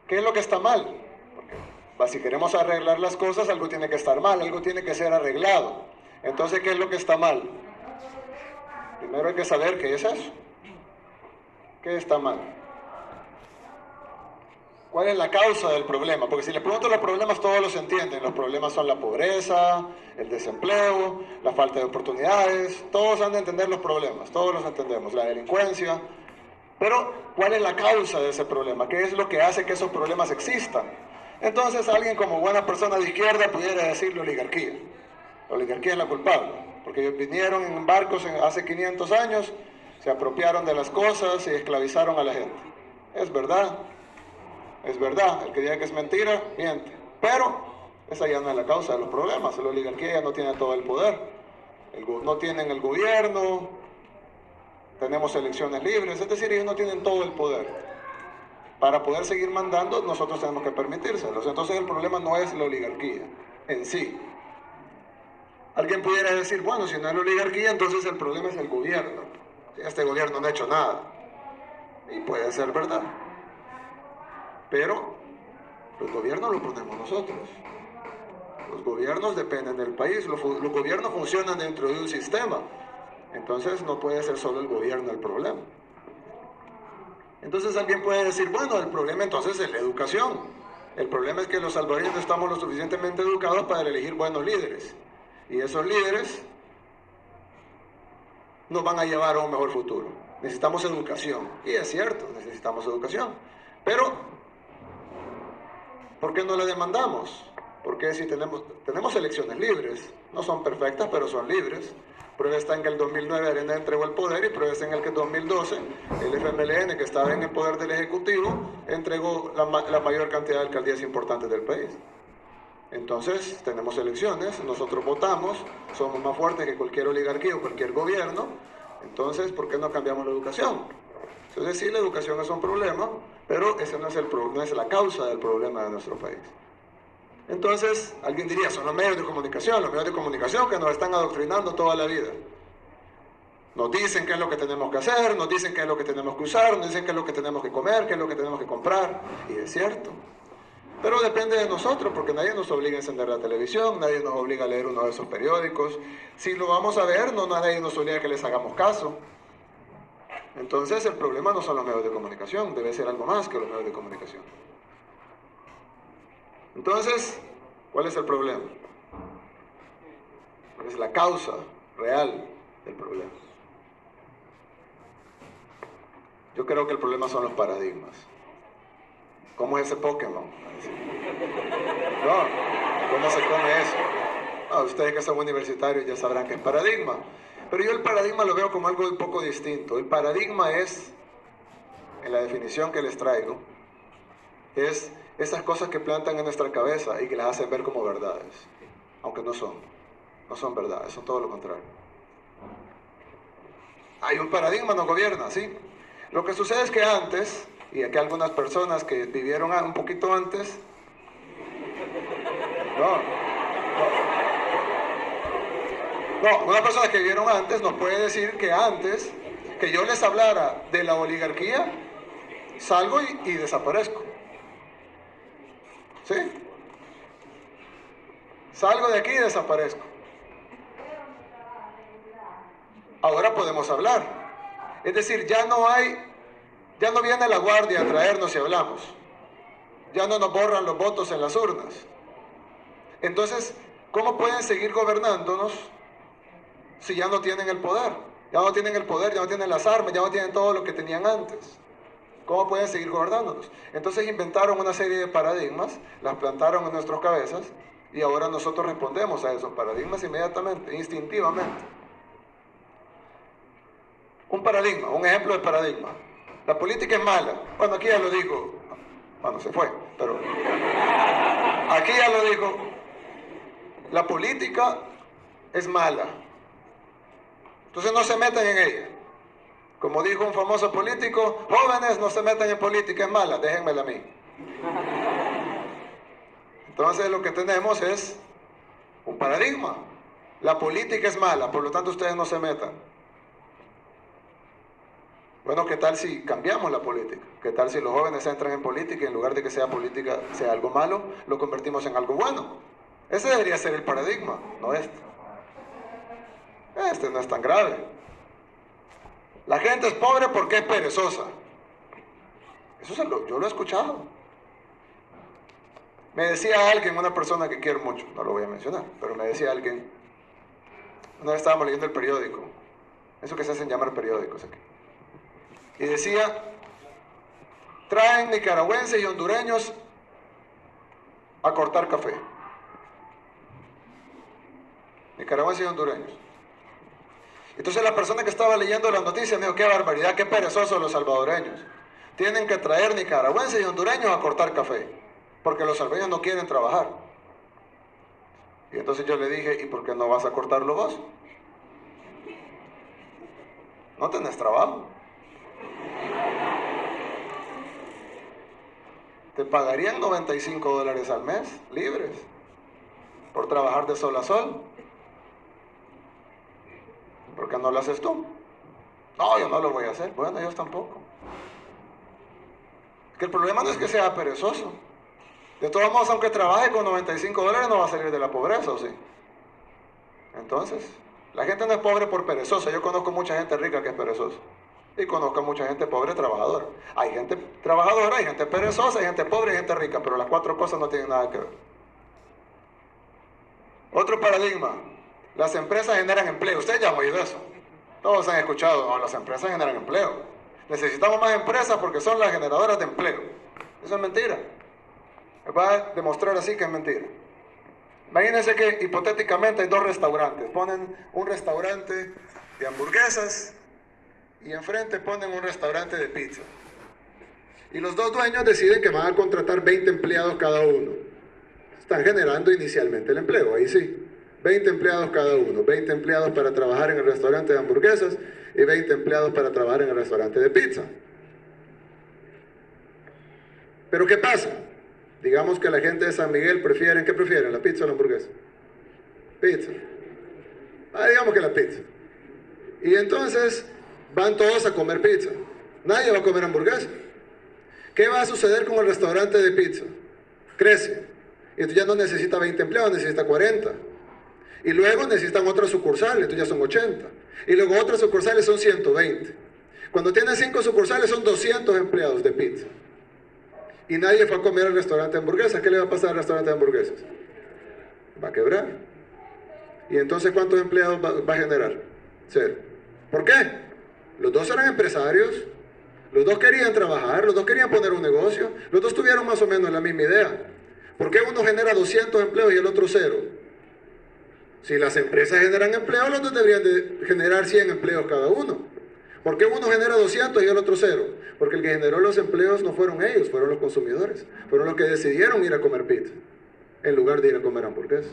¿Qué es lo que está mal? Porque si queremos arreglar las cosas, algo tiene que estar mal, algo tiene que ser arreglado. Entonces, ¿qué es lo que está mal? Primero hay que saber qué es eso. ¿Qué está mal? ¿Cuál es la causa del problema? Porque si les pregunto los problemas, todos los entienden. Los problemas son la pobreza, el desempleo, la falta de oportunidades. Todos han de entender los problemas, todos los entendemos. La delincuencia. Pero, ¿cuál es la causa de ese problema? ¿Qué es lo que hace que esos problemas existan? Entonces, alguien como buena persona de izquierda pudiera decir la oligarquía. La oligarquía es la culpable, porque ellos vinieron en barcos hace 500 años, se apropiaron de las cosas y esclavizaron a la gente. Es verdad, es verdad. El que diga que es mentira, miente. Pero esa ya no es la causa de los problemas. La oligarquía ya no tiene todo el poder. No tienen el gobierno, tenemos elecciones libres, es decir, ellos no tienen todo el poder. Para poder seguir mandando, nosotros tenemos que permitírselos. Entonces el problema no es la oligarquía en sí. Alguien pudiera decir, bueno, si no es la oligarquía, entonces el problema es el gobierno. Este gobierno no ha hecho nada. Y puede ser verdad. Pero los gobiernos los ponemos nosotros. Los gobiernos dependen del país. Los gobiernos funcionan dentro de un sistema. Entonces no puede ser solo el gobierno el problema. Entonces alguien puede decir, bueno, el problema entonces es la educación. El problema es que los salvadoreños no estamos lo suficientemente educados para elegir buenos líderes. Y esos líderes nos van a llevar a un mejor futuro. Necesitamos educación. Y es cierto, necesitamos educación. Pero, ¿por qué no la demandamos? Porque si tenemos elecciones libres, no son perfectas, pero son libres. Prueba está en que el 2009 Arena entregó el poder y prueba está en el que el 2012 el FMLN, que estaba en el poder del Ejecutivo, entregó la mayor cantidad de alcaldías importantes del país. Entonces, tenemos elecciones, nosotros votamos, somos más fuertes que cualquier oligarquía o cualquier gobierno. Entonces, ¿por qué no cambiamos la educación? Entonces, sí, la educación es un problema, pero ese no es la causa del problema de nuestro país. Entonces, alguien diría, son los medios de comunicación que nos están adoctrinando toda la vida. Nos dicen qué es lo que tenemos que hacer, nos dicen qué es lo que tenemos que usar, nos dicen qué es lo que tenemos que comer, qué es lo que tenemos que comprar, y es cierto. Pero depende de nosotros, porque nadie nos obliga a encender la televisión, nadie nos obliga a leer uno de esos periódicos. Si lo vamos a ver, nadie nos obliga a que les hagamos caso. Entonces, el problema no son los medios de comunicación, debe ser algo más que los medios de comunicación. Entonces, ¿cuál es el problema? ¿Cuál es la causa real del problema? Yo creo que el problema son los paradigmas. ¿Cómo es ese Pokémon? No, ¿cómo se come eso? Ah, ustedes que son universitarios ya sabrán que es paradigma. Pero yo el paradigma lo veo como algo un poco distinto. El paradigma es, en la definición que les traigo, es esas cosas que plantan en nuestra cabeza y que las hacen ver como verdades. Aunque no son verdades, son todo lo contrario. Hay un paradigma, no gobierna, ¿sí? Lo que sucede es que antes, y aquí algunas personas que vivieron un poquito antes, una persona que vivieron antes nos puede decir que antes que yo les hablara de la oligarquía, salgo y desaparezco. ¿Sí? Salgo de aquí y desaparezco. Ahora podemos hablar. Es decir, ya no viene la guardia a traernos y hablamos. Ya no nos borran los votos en las urnas. Entonces, ¿cómo pueden seguir gobernándonos si ya no tienen el poder? Ya no tienen el poder, ya no tienen las armas, ya no tienen todo lo que tenían antes. ¿Cómo pueden seguir gobernándonos? Entonces inventaron una serie de paradigmas, las plantaron en nuestras cabezas y ahora nosotros respondemos a esos paradigmas inmediatamente, instintivamente. Un paradigma, un ejemplo de paradigma. La política es mala. Bueno, aquí ya lo dijo. Bueno, se fue, pero aquí ya lo dijo. La política es mala. Entonces no se metan en ella. Como dijo un famoso político, jóvenes no se metan en política, es mala, déjenmela a mí. Entonces lo que tenemos es un paradigma. La política es mala, por lo tanto ustedes no se metan. Bueno, ¿qué tal si cambiamos la política? ¿Qué tal si los jóvenes entran en política y en lugar de que sea política sea algo malo, lo convertimos en algo bueno? Ese debería ser el paradigma, no este. Este no es tan grave. La gente es pobre porque es perezosa. Yo lo he escuchado. Me decía alguien, una persona que quiero mucho, no lo voy a mencionar, pero me decía alguien, una vez estábamos leyendo el periódico, eso que se hacen llamar periódicos aquí, y decía, traen nicaragüenses y hondureños a cortar café. Nicaragüenses y hondureños. Entonces la persona que estaba leyendo las noticias me dijo, qué barbaridad, qué perezosos los salvadoreños. Tienen que traer nicaragüenses y hondureños a cortar café, porque los salvadoreños no quieren trabajar. Y entonces yo le dije, ¿y por qué no vas a cortarlo vos? No tenés trabajo. Te pagarían $95 al mes, libres, por trabajar de sol a sol. ¿Por qué no lo haces tú? No, yo no lo voy a hacer. Bueno, ellos tampoco. Es que el problema no es que sea perezoso. De todos modos, aunque trabaje con $95, no va a salir de la pobreza, ¿o sí? Entonces, la gente no es pobre por perezosa. Yo conozco mucha gente rica que es perezosa. Y conozco mucha gente pobre trabajadora. Hay gente trabajadora, hay gente perezosa, hay gente pobre y gente rica, pero las cuatro cosas no tienen nada que ver. Otro paradigma. Las empresas generan empleo. Ustedes ya han oído eso. Todos han escuchado, no, las empresas generan empleo. Necesitamos más empresas porque son las generadoras de empleo. Eso es mentira. Les voy a demostrar así que es mentira. Imagínense que hipotéticamente hay dos restaurantes. Ponen un restaurante de hamburguesas y enfrente ponen un restaurante de pizza. Y los dos dueños deciden que van a contratar 20 empleados cada uno. Están generando inicialmente el empleo, ahí sí. 20 empleados cada uno, 20 empleados para trabajar en el restaurante de hamburguesas y 20 empleados para trabajar en el restaurante de pizza. Pero ¿qué pasa? Digamos que la gente de San Miguel ¿qué prefieren? ¿La pizza o la hamburguesa? Pizza. Digamos que la pizza. Y entonces van todos a comer pizza. Nadie va a comer hamburguesa. ¿Qué va a suceder con el restaurante de pizza? Crece. Y entonces ya no necesita 20 empleados, necesita 40. Y luego necesitan otras sucursales, entonces ya son 80. Y luego otras sucursales son 120. Cuando tienen 5 sucursales son 200 empleados de pizza. Y nadie fue a comer al restaurante de hamburguesas. ¿Qué le va a pasar al restaurante de hamburguesas? Va a quebrar. ¿Y entonces cuántos empleados va a generar? 0. ¿Por qué? Los dos eran empresarios, los dos querían trabajar, los dos querían poner un negocio, los dos tuvieron más o menos la misma idea. ¿Por qué uno genera 200 empleos y el otro 0? Si las empresas generan empleo, los dos deberían de generar 100 empleos cada uno. ¿Por qué uno genera 200 y el otro 0? Porque el que generó los empleos no fueron ellos, fueron los consumidores. Fueron los que decidieron ir a comer pizza, en lugar de ir a comer hamburguesas.